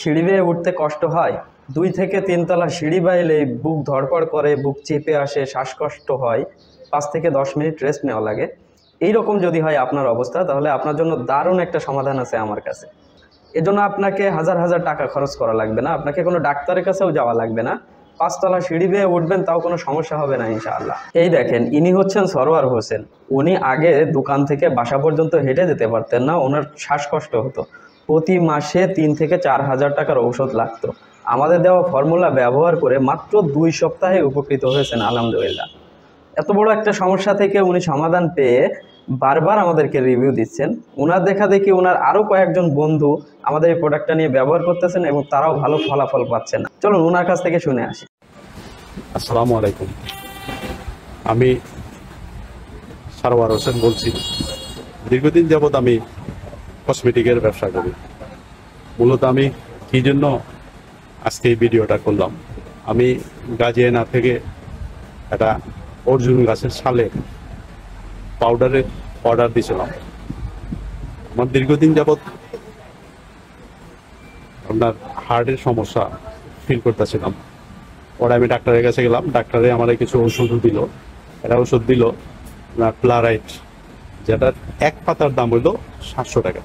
সিঁড়ি বেয়ে উঠতে কষ্ট হয়, 2 থেকে 3 তলা সিঁড়ি বাইলে বুক ধড়ফড় করে, বুক চেপে আসে, শ্বাসকষ্ট হয়, 5 থেকে 10 মিনিট রেস্ট নেওয়া লাগে। এইরকম যদি হয় আপনার অবস্থা, তাহলে আপনার জন্য দারুণ একটা সমাধান আছে আমার কাছে। এজন্য আপনাকে হাজার হাজার টাকা খরচ করা লাগবে না, আপনাকে কোনো ডাক্তারের কাছেও যাওয়া লাগবে না। 5 তলা সিঁড়ি বেয়ে উঠবেন, তাও কোনো সমস্যা হবে না ইনশাআল্লাহ। এই দেখেন, ইনি হচ্ছেন সরোয়ার হোসেন। উনি আগে দোকান থেকে বাসা পর্যন্ত হেঁটে যেতে পারতেন না, ওনার শ্বাসকষ্ট হতো। প্রতি মাসে 3 থেকে 4 হাজার টাকার ঔষধ লাগতো। আমাদের দেওয়া ফর্মুলা ব্যবহার করে মাত্র 2 সপ্তাহে উপকৃত হয়েছেন আলহামদুলিল্লাহ। এত বড় একটা সমস্যা থেকে উনি সমাধান পেয়ে বারবার আমাদেরকে রিভিউ দিচ্ছেন। ওনার দেখা দেখি ওনার আরও কয়েকজন বন্ধু আমাদের এই প্রোডাক্টটা নিয়ে ব্যবহার করতেছেন এবং তারাও ভালো ফলাফল পাচ্ছেন। চলুন ওনার কাছ থেকে শুনে আসি। আসসালামু আলাইকুম, আমি সরোয়ার হোসেন বলছি। দীর্ঘদিন যাবৎ আমি কসমেটিকের ব্যবসা করি। মূলত আমি কী জন্য আজকে এই ভিডিওটা করলাম, আমি গাজিয়ানা থেকে একটা অর্জুন গাছের ছালে পাউডারের অর্ডার দিয়েছিলাম। আমার দীর্ঘদিন যাবৎ আপনার হার্টের সমস্যা ফিল করতেছিলাম। পরে আমি ডাক্তারের কাছে গেলাম, ডাক্তারে আমার কিছু ওষুধ দিল। একটা ওষুধ দিল আপনার প্লারাইট, যেটার এক পাতার দাম হইল 700 টাকা।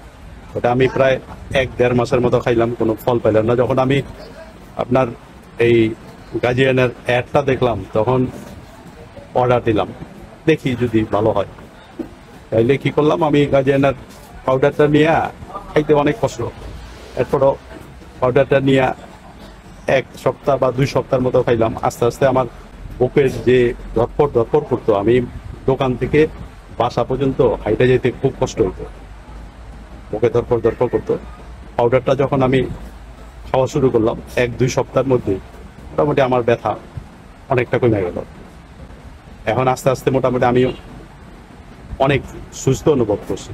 ওটা আমি প্রায় 1-1.5 মাসের মতো খাইলাম, কোনো ফল পাইলাম না। যখন আমি আপনার এই গাজিয়ানের অ্যাডটা দেখলাম, তখন অর্ডার দিলাম, দেখি যদি ভালো হয়। তাইলে কি করলাম, আমি গাজিয়ানের পাউডারটা নিয়ে খাইতে অনেক কষ্ট। এরপরও পাউডারটা নিয়ে 1 সপ্তাহ বা 2 সপ্তাহের মতো খাইলাম। আস্তে আস্তে আমার বুকের যে ধরপড় করতো, আমি দোকান থেকে বাসা পর্যন্ত হাইটে যেতে খুব কষ্ট হতো, বুকে ধরপড় করতো। পাউডারটা যখন আমি খাওয়া শুরু করলাম, 1-2 সপ্তাহের মধ্যে মোটামুটি আমার ব্যথা অনেকটা কমে গেল। এখন আস্তে আস্তে মোটামুটি আমি অনেক সুস্থ অনুভব করছি।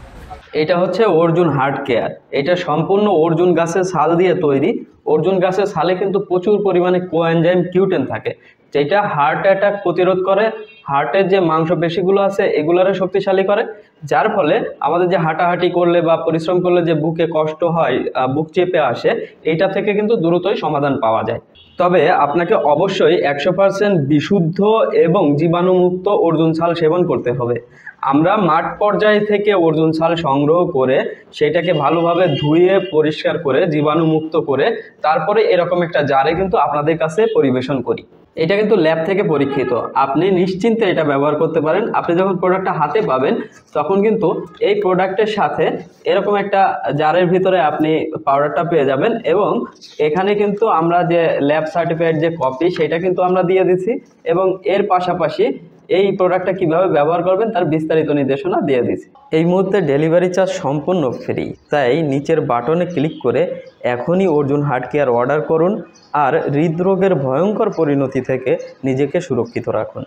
এটা হচ্ছে অর্জুন হার্ট কেয়ার। এটা সম্পূর্ণ অর্জুন গাছের ছাল দিয়ে তৈরি। অর্জুন গাছের ছালে কিন্তু প্রচুর পরিমাণে কোএনজাইম কিউটেন থাকে, যেটা হার্ট অ্যাটাক প্রতিরোধ করে, হার্টের যে মাংসপেশিগুলো আছে এগুলোরে শক্তিশালী করে, যার ফলে আমাদের যে হাঁটাহাঁটি করলে বা পরিশ্রম করলে যে বুকে কষ্ট হয়, বুক চেপে আসে, এইটা থেকে কিন্তু দ্রুতই সমাধান পাওয়া যায়। তবে আপনাকে অবশ্যই 100% বিশুদ্ধ এবং জীবাণুমুক্ত অর্জুন ছাল সেবন করতে হবে। আমরা মাঠ পর্যায় থেকে অর্জুন ছাল সংগ্রহ করে সেটাকে ভালোভাবে ধুয়ে পরিষ্কার করে জীবাণুমুক্ত করে তারপরে এরকম একটা জারে কিন্তু আপনাদের কাছে পরিবেশন করি। এটা কিন্তু ল্যাব থেকে পরীক্ষিত, আপনি নিশ্চিন্তে এটা ব্যবহার করতে পারেন। আপনি যখন প্রোডাক্টটা হাতে পাবেন, তখন কিন্তু এই প্রোডাক্টের সাথে এরকম একটা জারের ভিতরে আপনি পাউডারটা পেয়ে যাবেন, এবং এখানে কিন্তু আমরা যে ল্যাব সার্টিফাইড যে কপি সেটা কিন্তু আমরা দিয়ে দিচ্ছি, এবং এর পাশাপাশি এই প্রোডাক্টটা কিভাবে ব্যবহার করবেন তার বিস্তারিত নির্দেশনা দিয়ে দিচ্ছি। এই মুহূর্তে ডেলিভারি চার্জ সম্পূর্ণ ফ্রি, তাই নিচের বাটনে ক্লিক করে এখনই অর্জুন হার্ট কেয়ার অর্ডার করুন আর হৃদরোগের ভয়ঙ্কর পরিণতি থেকে নিজেকে সুরক্ষিত রাখুন।